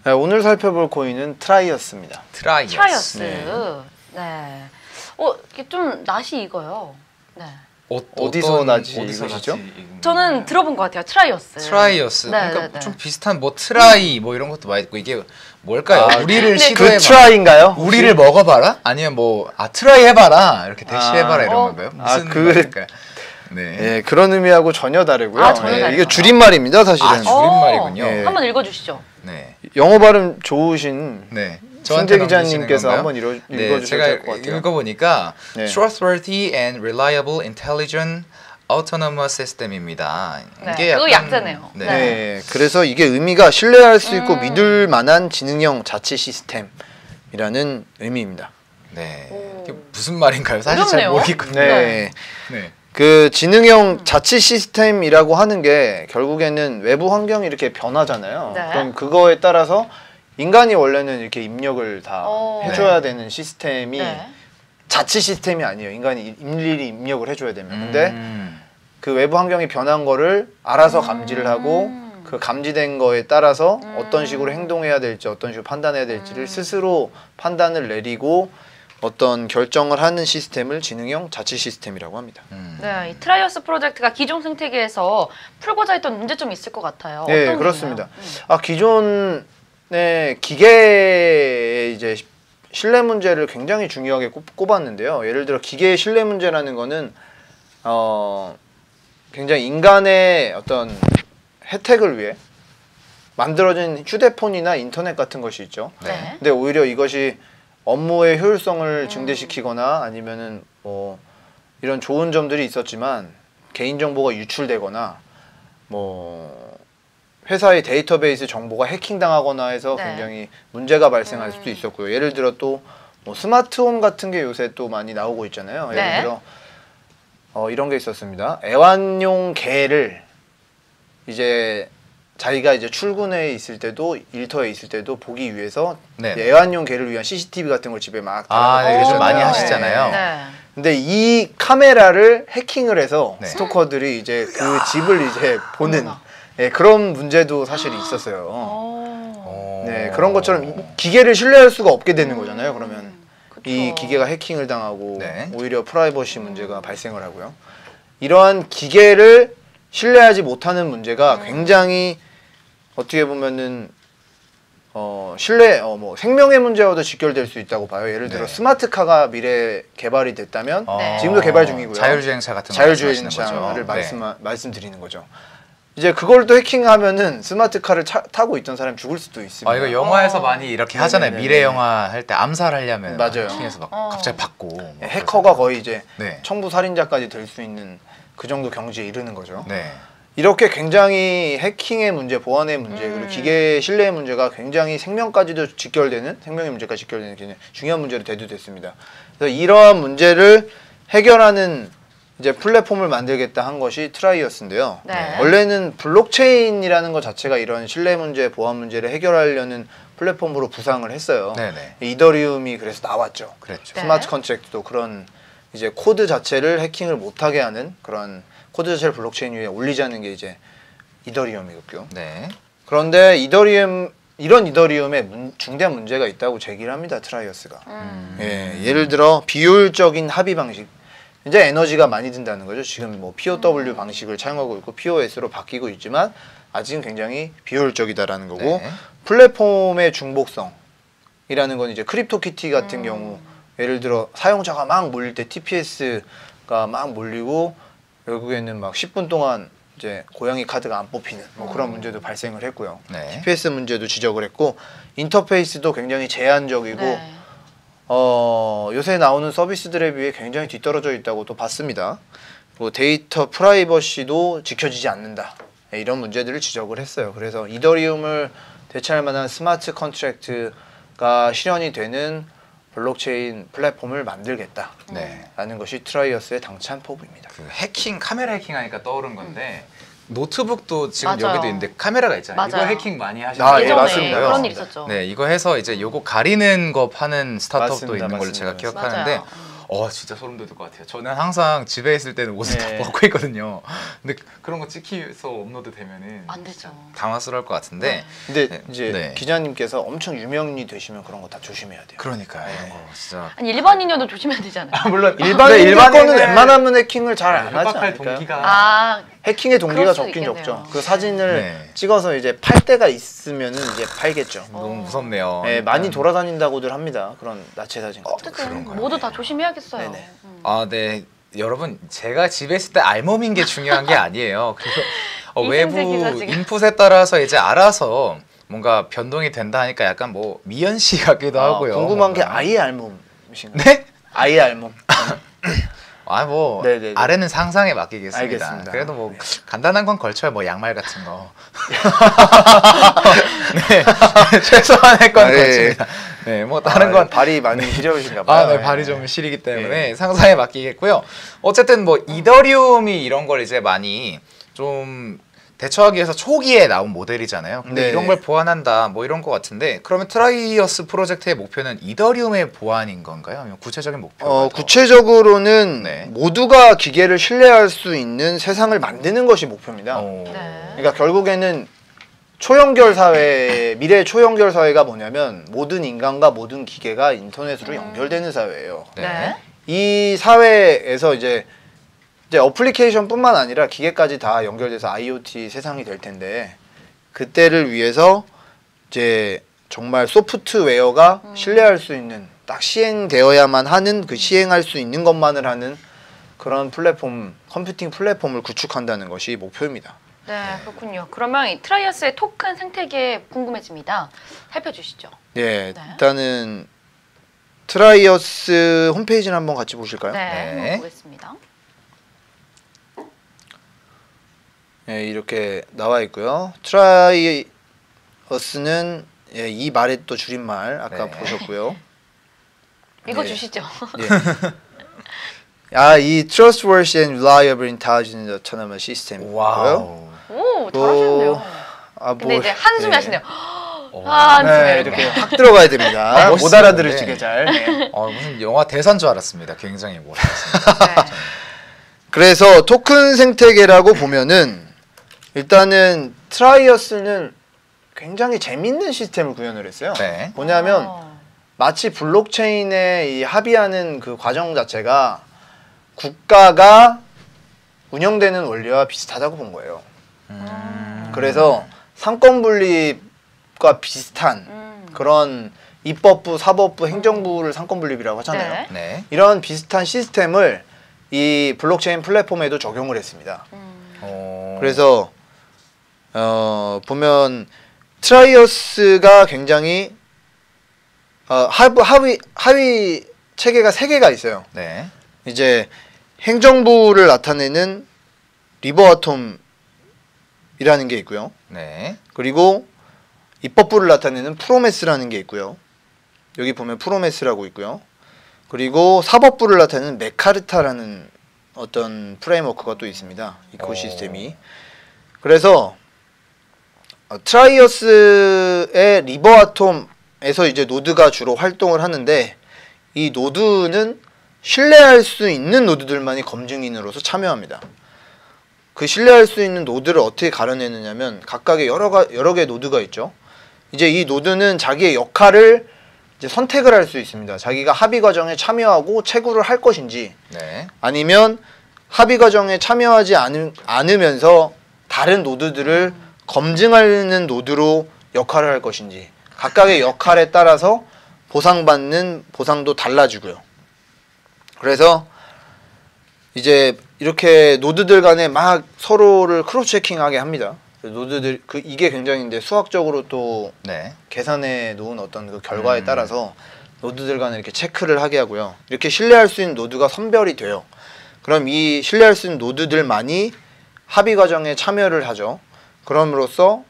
네, 오늘 살펴볼 코인은 트라이어스입니다. 트라이어스. 네. 네. 이게 좀 낯이 익어요. 네. 어디서 낯이 익으시죠? 저는 들어본 것 같아요. 트라이어스. 트라이어스. 네, 그러니까 네, 네. 좀 비슷한 뭐 트라이 뭐 이런 것도 많이 있고 이게 뭘까요? 우리를 네, 시도해봐. 그 트라이인가요? 우리를 먹어봐라? 아니면 뭐 트라이 해봐라 이렇게 대시해봐라 이런 건가요? 무슨 말일까요? 네. 네, 그런 의미하고 전혀 다르고요. 전혀 네, 다르구나. 이게 줄임말입니다, 사실은. 줄임말이군요. 네. 한번 읽어주시죠. 네. 영어 발음 좋으신 네. 신재 저한테 기자님께서 한번 읽어주셔도 제가 될 것 같아요. 읽어보니까 네. trustworthy and reliable intelligent autonomous system입니다. 네, 이게 그거 약간 약자네요. 네. 네, 그래서 이게 의미가 신뢰할 수 있고 믿을 만한 지능형 자치 시스템이라는 의미입니다. 네. 오. 이게 무슨 말인가요? 사실 잘 어렵네요. 모르겠거든요. 네. 네. 그 지능형 자치 시스템이라고 하는 게 결국에는 외부 환경이 이렇게 변하잖아요. 네. 그럼 그거에 따라서 인간이 원래는 이렇게 입력을 다 해줘야 네. 되는 시스템이 네. 자치 시스템이 아니에요. 인간이 일일이 입력을 해줘야 되면. 근데 그 외부 환경이 변한 거를 알아서 감지를 하고 그 감지된 거에 따라서 어떤 식으로 행동해야 될지 어떤 식으로 판단해야 될지를 스스로 판단을 내리고 어떤 결정을 하는 시스템을 지능형 자치 시스템이라고 합니다. 네, 이 트라이어스 프로젝트가 기존 생태계에서 풀고자 했던 문제점이 있을 것 같아요. 네, 어떤 그렇습니다. 거예요? 기존의 기계의 이제 신뢰 문제를 굉장히 중요하게 꼽았는데요. 예를 들어 기계의 신뢰 문제라는 거는 굉장히 인간의 어떤 혜택을 위해 만들어진 휴대폰이나 인터넷 같은 것이 있죠. 네. 근데 오히려 이것이 업무의 효율성을 증대시키거나 아니면은 뭐 이런 좋은 점들이 있었지만 개인정보가 유출되거나 뭐 회사의 데이터베이스 정보가 해킹당하거나 해서 네. 굉장히 문제가 발생할 수도 있었고요. 예를 들어 또 뭐 스마트홈 같은 게 요새 또 많이 나오고 있잖아요. 네. 예를 들어 이런 게 있었습니다. 애완용 개를 이제 자기가 이제 출근해 있을 때도 일터에 있을 때도 보기 위해서 네. 애완용 개를 위한 CCTV 같은 걸 집에 막 네, 요즘 많이 오. 하시잖아요. 네. 근데 이 카메라를 해킹을 해서 네. 스토커들이 이제 그 집을 이제 보는 어머나. 그런 문제도 사실 있었어요. 오. 네, 그런 것처럼 기계를 신뢰할 수가 없게 되는 거잖아요. 그러면 그쵸. 이 기계가 해킹을 당하고 네. 오히려 프라이버시 문제가 발생을 하고요. 이러한 기계를 신뢰하지 못하는 문제가 굉장히 어떻게 보면은 뭐 생명의 문제와도 직결될 수 있다고 봐요. 예를 들어 네. 스마트카가 미래 개발이 됐다면 네. 지금도 개발 중이고요. 자율주행차 같은 거 자율주행차를 말씀하시는 거죠. 말씀드리는 거죠. 이제 그걸 또 해킹하면은 스마트카를 타고 있던 사람이 죽을 수도 있습니다. 이거 영화에서 많이 이렇게 하잖아요. 네네네. 미래 영화 할 때 암살하려면 맞아요. 해킹해서 막 갑자기 받고 뭐 해커가 거의 이제 네. 청부 살인자까지 될 수 있는 그 정도 경지에 이르는 거죠. 네. 이렇게 굉장히 해킹의 문제, 보안의 문제, 그리고 기계 신뢰의 문제가 굉장히 생명까지도 직결되는 생명의 문제까지 직결되는 굉장히 중요한 문제로 대두됐습니다. 그래서 이러한 문제를 해결하는 이제 플랫폼을 만들겠다 한 것이 트라이어스인데요. 네. 원래는 블록체인이라는 것 자체가 이런 신뢰 문제, 보안 문제를 해결하려는 플랫폼으로 부상을 했어요. 네네. 이더리움이 그래서 나왔죠. 그랬죠. 네. 스마트 컨트랙트도 그런 이제 코드 자체를 해킹을 못하게 하는 그런 코드 자체를 블록체인 위에 올리자는 게 이제 이더리움이고요. 네. 그런데 이런 이더리움에 중대한 문제가 있다고 제기를 합니다. 트라이어스가. 예를 들어 비효율적인 합의 방식. 이제 에너지가 많이 든다는 거죠. 지금 뭐 POW 방식을 차용하고 있고 POS로 바뀌고 있지만 아직은 굉장히 비효율적이다라는 거고 네. 플랫폼의 중복성이라는 건 이제 크립토키티 같은 경우 예를 들어 사용자가 막 몰릴 때 TPS가 막 몰리고 결국에는 막 10분 동안 이제 고양이 카드가 안 뽑히는 뭐 그런 문제도 발생을 했고요. 네. TPS 문제도 지적을 했고 인터페이스도 굉장히 제한적이고 네. 요새 나오는 서비스들에 비해 굉장히 뒤떨어져 있다고 또 봤습니다. 그리고 데이터 프라이버시도 지켜지지 않는다. 이런 문제들을 지적을 했어요. 그래서 이더리움을 대체할 만한 스마트 컨트랙트가 실현이 되는 블록체인 플랫폼을 만들겠다라는 네. 것이 트라이어스의 당찬 포부입니다. 그 해킹 카메라 해킹하니까 떠오른 건데 노트북도 지금 맞아요. 여기도 있는데 카메라가 있잖아요. 맞아요. 이거 해킹 많이 하시는 예, 예전에 맞습니다. 그런 일 있었죠. 네, 이거 해서 이제 요거 가리는 거 파는 스타트업도 맞습니다. 있는 걸로 맞습니다. 제가 기억하는데 맞아요. 진짜 소름 돋을 것 같아요. 저는 항상 집에 있을 때는 옷을 다 벗고 있거든요. 근데 그런 거 찍혀서 업로드 되면은 안 되죠. 당황스러울 것 같은데. 근데 이제 기자님께서 엄청 유명인이 되시면 그런 거 다 조심해야 돼요. 그러니까요. 이런 거 진짜. 아니 일반인이어도 조심해야 되잖아요. 물론 일반인 거는 웬만하면 해킹을 잘 안 하지 않을까요? 동기가 해킹의 동기가 그럴 수도 적긴 있겠네요. 적죠. 그 사진을 찍어서 이제 팔 때가 있으면은 이제 팔겠죠. 너무 무섭네요. 네, 많이 돌아다닌다고들 합니다. 그런 나체 사진. 어쨌든 모두 다 조심해야겠어요. 네네. 네. 여러분 제가 집에 있을 때 알몸인 게 중요한 게 아니에요. 그리고 외부 인풋에 따라서 이제 알아서 뭔가 변동이 된다 하니까 약간 뭐 미연 씨 같기도 하고요. 궁금한 게 아예 알몸이신가요? 네? 아예 알몸. 뭐 네네네. 아래는 상상에 맡기겠습니다. 알겠습니다. 그래도 뭐 간단한 건 걸쳐요. 뭐 양말 같은 거. 네, 최소한의 건 걸칩니다. 네, 뭐 다른 건 발이 많이 시려우신가 봐요. 네, 발이 좀 시리기 때문에 상상에 맡기겠고요. 어쨌든 뭐 이더리움이 이런 걸 이제 많이 좀 대처하기 위해서 초기에 나온 모델이잖아요. 근데 이런 걸 보완한다 뭐 이런 것 같은데 그러면 트라이어스 프로젝트의 목표는 이더리움의 보완인 건가요? 아니면 구체적인 목표가 구체적으로는 모두가 기계를 신뢰할 수 있는 세상을 만드는 것이 목표입니다. 그러니까 결국에는 초연결 사회, 미래의 초연결 사회가 뭐냐면 모든 인간과 모든 기계가 인터넷으로 연결되는 사회예요. 이 사회에서 이제 어플리케이션뿐만 아니라 기계까지 다 연결돼서 IoT 세상이 될 텐데 그때를 위해서 이제 정말 소프트웨어가 신뢰할 수 있는 딱 시행되어야만 하는 그 시행할 수 있는 것만을 하는 그런 플랫폼, 컴퓨팅 플랫폼을 구축한다는 것이 목표입니다. 네, 그렇군요. 그러면 이 트라이어스의 토큰 생태계 궁금해집니다. 살펴주시죠. 네, 일단은 트라이어스 홈페이지를 한번 같이 보실까요? 네, 한번 보겠습니다. 네, 이렇게 나와 있고요. 트라이어스는 이 말의 또 줄임말 아까 보셨고요. 읽어주시죠. 이 Trustworthy and Reliable Intelligent Autonomous System이고요. 오, 잘하시는데요. 근데 이제 한숨이 하시네요. 한숨에 이렇게 확 들어가야 됩니다. 못 알아들으시게 잘. 무슨 영화 대사인 줄 알았습니다. 굉장히 몰랐습니다. 그래서 토큰 생태계라고 보면은 일단은 트라이어스는 굉장히 재밌는 시스템을 구현을 했어요. 뭐냐면 마치 블록체인에 이 합의하는 그 과정 자체가 국가가 운영되는 원리와 비슷하다고 본 거예요. 그래서 상권 분립과 비슷한 그런 입법부, 사법부, 행정부를 상권 분립이라고 하잖아요. 이런 비슷한 시스템을 이 블록체인 플랫폼에도 적용을 했습니다. 그래서 보면 트라이어스가 굉장히 하위 체계가 3개가 있어요. 이제 행정부를 나타내는 리버아톰이라는 게 있고요. 그리고 입법부를 나타내는 프로메스라는 게 있고요. 여기 보면 프로메스라고 있고요. 그리고 사법부를 나타내는 메카르타라는 어떤 프레임워크가 또 있습니다. 이코시스템이. 그래서 트라이어스의 리버아톰에서 이제 노드가 주로 활동을 하는데 이 노드는 신뢰할 수 있는 노드들만이 검증인으로서 참여합니다. 그 신뢰할 수 있는 노드를 어떻게 가려내느냐면 각각의 여러 개의 노드가 있죠. 이제 이 노드는 자기의 역할을 이제 선택을 할 수 있습니다. 자기가 합의 과정에 참여하고 채굴을 할 것인지 아니면 합의 과정에 참여하지 않으면서 다른 노드들을 검증하는 노드로 역할을 할 것인지 각각의 역할에 따라서 보상받는 보상도 달라지고요. 그래서 이제 이렇게 노드들 간에 막 서로를 크로스 체킹하게 합니다. 노드들 이게 굉장히 이제 수학적으로 또 계산해 놓은 어떤 그 결과에 따라서 노드들 간에 이렇게 체크를 하게 하고요. 이렇게 신뢰할 수 있는 노드가 선별이 돼요. 그럼 이 신뢰할 수 있는 노드들만이 합의 과정에 참여를 하죠. 그럼으로써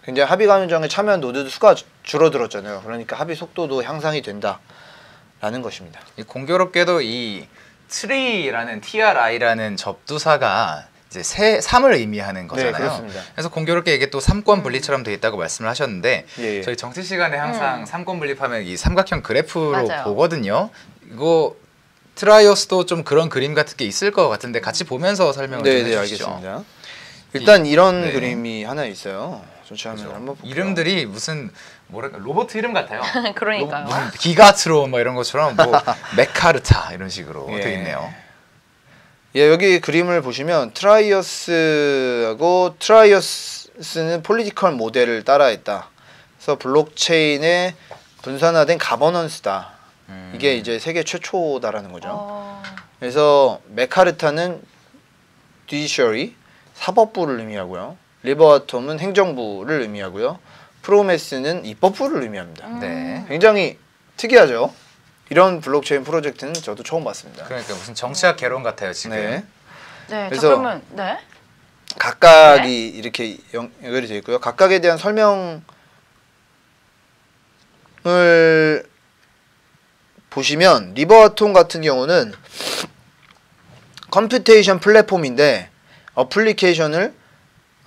굉장히 합의 과정에 참여한 노드들 수가 줄어들었잖아요. 그러니까 합의 속도도 향상이 된다라는 것입니다. 공교롭게도 이 TRI라는 접두사가 이제 3을 의미하는 거잖아요. 네, 그렇습니다. 그래서 공교롭게 이게 또 삼권 분리처럼 되어 있다고 말씀을 하셨는데 저희 정치 시간에 항상 삼권 분립하면 이 삼각형 그래프로 보거든요. 이거 트라이어스도 좀 그런 그림 같은 게 있을 것 같은데 같이 보면서 설명을 좀 네, 해주시죠. 알겠습니다. 일단 이런 네. 그림이 하나 있어요. 전체 화면을 한번 볼게요. 이름들이 무슨 뭐랄까 로봇 이름 같아요. 그러니까요. 무슨 기가트론 뭐 이런 것처럼 뭐 메카르타 이런 식으로 예. 되어 있네요. 예, 여기 그림을 보시면 트라이어스는 폴리티컬 모델을 따라했다. 그래서 블록체인의 분산화된 가버넌스다. 이게 이제 세계 최초다라는 거죠. 그래서 메카르타는 judiciary, 사법부를 의미하고요. 리버아톰은 행정부를 의미하고요. 프로메스는 입법부를 의미합니다. 네. 굉장히 특이하죠. 이런 블록체인 프로젝트는 저도 처음 봤습니다. 그러니까 무슨 정치학 개론 같아요 지금. 네. 네, 그래서- 자 그러면 네. 각각이 이렇게 연결이 되어 있고요. 각각에 대한 설명을 보시면 리버아톰 같은 경우는 컴퓨테이션 플랫폼인데 어플리케이션을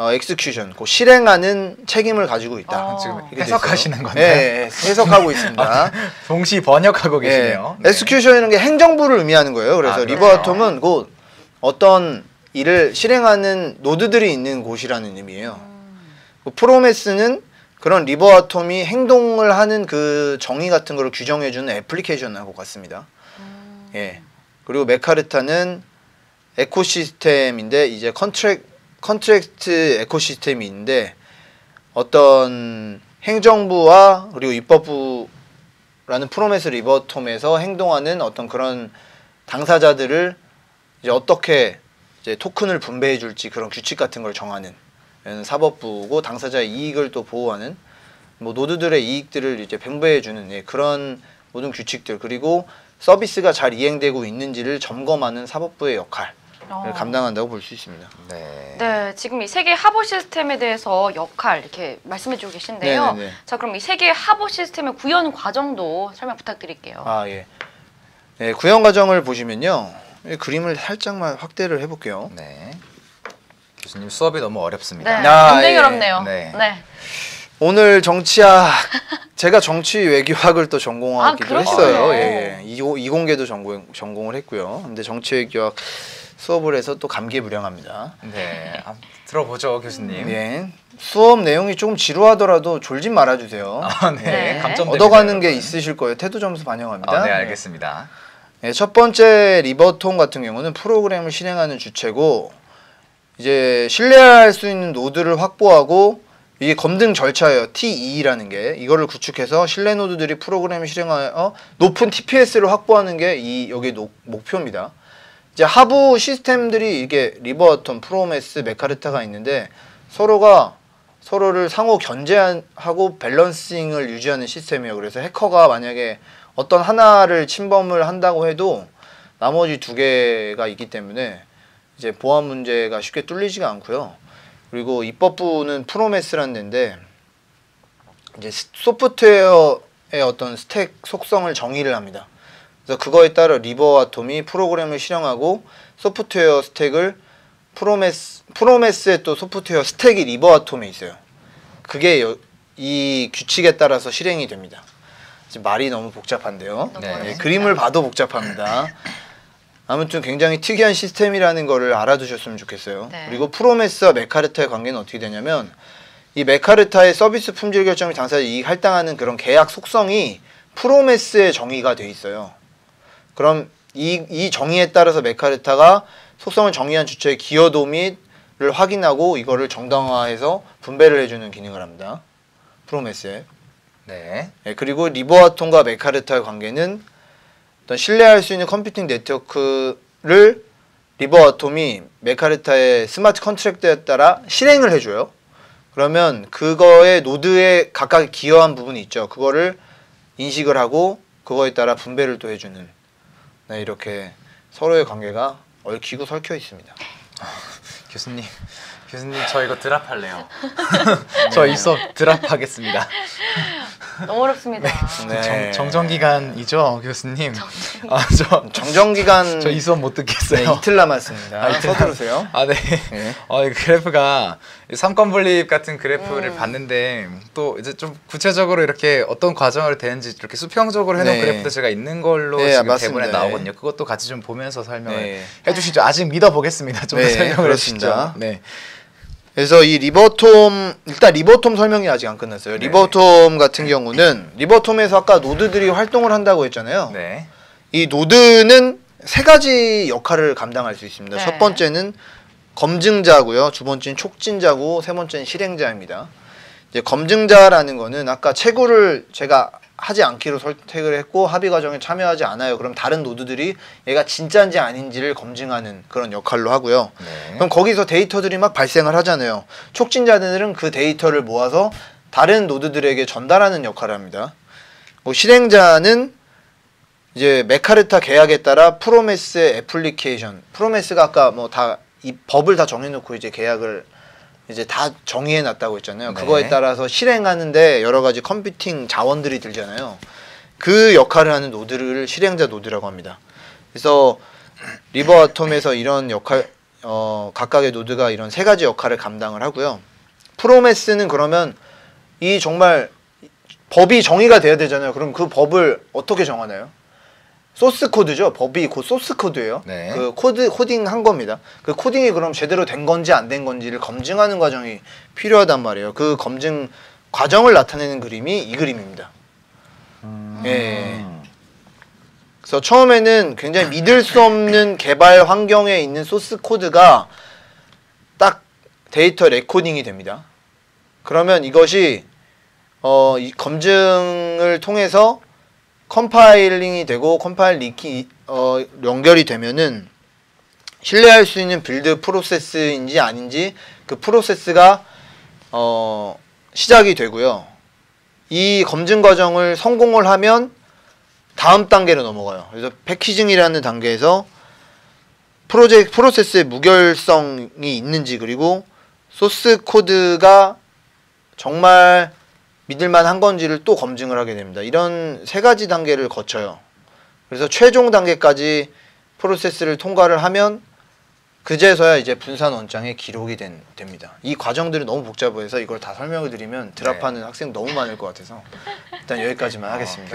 엑스큐션, 실행하는 책임을 가지고 있다. 어. 지금 이렇게 돼 해석하시는 있어요. 건가요? 네, 해석하고 있습니다. 동시 번역하고 계시네요. 네. 엑스큐션이라는 게 행정부를 의미하는 거예요. 그래서 그래요? 리버아톰은 곧 어떤 일을 실행하는 노드들이 있는 곳이라는 의미예요. 프로메스는 그런 리버아톰이 행동을 하는 그 정의 같은 거를 규정해주는 애플리케이션하고 같습니다. 예. 그리고 메카르타는 에코시스템인데 이제 컨트랙트 에코시스템이 있는데 어떤 행정부와 그리고 입법부라는 프로메스 리버톰에서 행동하는 어떤 그런 당사자들을 이제 어떻게 이제 토큰을 분배해 줄지 그런 규칙 같은 걸 정하는 사법부고 당사자의 이익을 또 보호하는 뭐 노드들의 이익들을 이제 분배해 주는 그런 모든 규칙들 그리고 서비스가 잘 이행되고 있는지를 점검하는 사법부의 역할을 감당한다고 볼 수 있습니다. 네. 네, 지금 이 세계 하버 시스템에 대해서 역할 이렇게 말씀해주고 계신데요. 네네네. 자, 그럼 이 세계 하버 시스템의 구현 과정도 설명 부탁드릴게요. 아 예. 네, 구현 과정을 보시면요. 이 그림을 살짝만 확대를 해볼게요. 네. 교수님 수업이 너무 네, 어렵습니다. 굉장히 예. 어렵네요. 네. 네. 오늘 정치학 제가 정치 외교학을 또 전공하기도 그러시군요. 했어요. 예, 예. 이공계도 전공을 했고요. 근데 정치 외교학 수업을 해서 또 감개무량합니다. 네. 한번 들어보죠, 교수님. 예. 수업 내용이 조금 지루하더라도 졸진 말아주세요. 아, 네. 네. 감점 얻어가는 게 있으실 거예요. 태도 점수 반영합니다. 네, 알겠습니다. 네, 첫 번째 리버톰 같은 경우는 프로그램을 실행하는 주체고 이제 신뢰할 수 있는 노드를 확보하고 이게 검증 절차예요. TE라는 게 이거를 구축해서 신뢰 노드들이 프로그램을 실행하여 높은 TPS를 확보하는 게 여기 목표입니다. 이제 하부 시스템들이 이게 리버아톰, 프로메스, 메카르타가 있는데 서로를 상호 견제하고 밸런싱을 유지하는 시스템이에요. 그래서 해커가 만약에 어떤 하나를 침범을 한다고 해도 나머지 두 개가 있기 때문에 이제 보안 문제가 쉽게 뚫리지가 않고요. 그리고 입법부는 프로메스라는 데인데 이제 소프트웨어의 어떤 스택 속성을 정의를 합니다. 그래서 그거에 따라 리버아톰이 프로그램을 실행하고 소프트웨어 스택을 프로메스의 또 소프트웨어 스택이 리버아톰에 있어요. 그게 이 규칙에 따라서 실행이 됩니다. 지금 말이 너무 복잡한데요. 네. 그림을 봐도 복잡합니다. 아무튼 굉장히 특이한 시스템이라는 거를 알아두셨으면 좋겠어요. 네. 그리고 프로메스와 메카르타의 관계는 어떻게 되냐면 이 메카르타의 서비스 품질 결정이 당사자 이익 할당하는 그런 계약 속성이 프로메스의 정의가 돼 있어요. 그럼 이 정의에 따라서 메카르타가 속성을 정의한 주체의 기여도 및을 확인하고 이거를 정당화해서 분배를 해주는 기능을 합니다. 프로메스에. 네. 네, 그리고 리버아톰과 메카르타의 관계는 어떤 신뢰할 수 있는 컴퓨팅 네트워크를 리버아톰이 메카르타의 스마트 컨트랙트에 따라 실행을 해줘요. 그러면 그거의 노드에 각각 기여한 부분이 있죠. 그거를 인식을 하고 그거에 따라 분배를 또 해주는 네, 이렇게 서로의 관계가 얽히고 설켜 있습니다. 교수님 저 이거 드랍할래요. 저 이 수업 드랍하겠습니다. 너무 어렵습니다. 네. 정정기간이죠, 교수님. 정정기간 저 이 수업 못 네, 듣겠어요. 이틀 남았습니다. 이틀 서두르세요. 네. 네. 이 그래프가 삼권분립 같은 그래프를 봤는데 또 이제 좀 구체적으로 이렇게 어떤 과정으로 되는지 이렇게 수평적으로 해놓은 네. 그래프도 제가 있는 걸로 네, 지금 맞습니다. 대본에 나오거든요. 그것도 같이 좀 보면서 설명을 네. 해주시죠. 아직 믿어보겠습니다. 좀 더 네, 설명을 그렇습니다. 해주시죠. 네. 그래서 이 리버톰 일단 리버톰 설명이 아직 안 끝났어요. 네. 리버톰 같은 경우는 리버톰에서 아까 노드들이 활동을 한다고 했잖아요. 네. 이 노드는 세 가지 역할을 감당할 수 있습니다. 네. 첫 번째는 검증자고요. 두 번째는 촉진자고 세 번째는 실행자입니다. 이제 검증자라는 거는 아까 채굴을 제가 하지 않기로 선택을 했고 합의 과정에 참여하지 않아요. 그럼 다른 노드들이 얘가 진짜인지 아닌지를 검증하는 그런 역할로 하고요. 네. 그럼 거기서 데이터들이 막 발생을 하잖아요. 촉진자들은 그 데이터를 모아서 다른 노드들에게 전달하는 역할을 합니다. 실행자는 이제 메카르타 계약에 따라 프로메스 애플리케이션, 프로메스가 아까 뭐 다 이 법을 다 정해놓고 이제 계약을 이제 다 정의해놨다고 했잖아요. 네. 그거에 따라서 실행하는데 여러 가지 컴퓨팅 자원들이 들잖아요. 그 역할을 하는 노드를 실행자 노드라고 합니다. 그래서 리버 아톰에서 이런 역할, 각각의 노드가 이런 세 가지 역할을 감당을 하고요. 프로메스는 그러면 이 정말 법이 정의가 돼야 되잖아요. 그럼 그 법을 어떻게 정하나요? 소스 코드죠. 법이 곧 소스 코드예요. 네. 그 코딩 한 겁니다. 그 코딩이 그럼 제대로 된 건지 안 된 건지를 검증하는 과정이 필요하단 말이에요. 그 검증 과정을 나타내는 그림이 이 그림입니다. 예. 그래서 처음에는 굉장히 믿을 수 없는 개발 환경에 있는 소스 코드가 딱 데이터 레코딩이 됩니다. 그러면 이것이 이 검증을 통해서 컴파일링이 되고 컴파일 리키 연결이 되면은 신뢰할 수 있는 빌드 프로세스인지 아닌지 그 프로세스가 시작이 되고요. 이 검증 과정을 성공을 하면 다음 단계로 넘어가요. 그래서 패키징이라는 단계에서 프로세스의 무결성이 있는지 그리고 소스 코드가 정말 믿을만한 건지를 또 검증을 하게 됩니다. 이런 세 가지 단계를 거쳐요. 그래서 최종 단계까지 프로세스를 통과를 하면 그제서야 이제 분산 원장에 기록이 됩니다. 이 과정들은 너무 복잡해서 이걸 다 설명을 드리면 드랍하는 학생 너무 많을 것 같아서 일단 여기까지만 하겠습니다.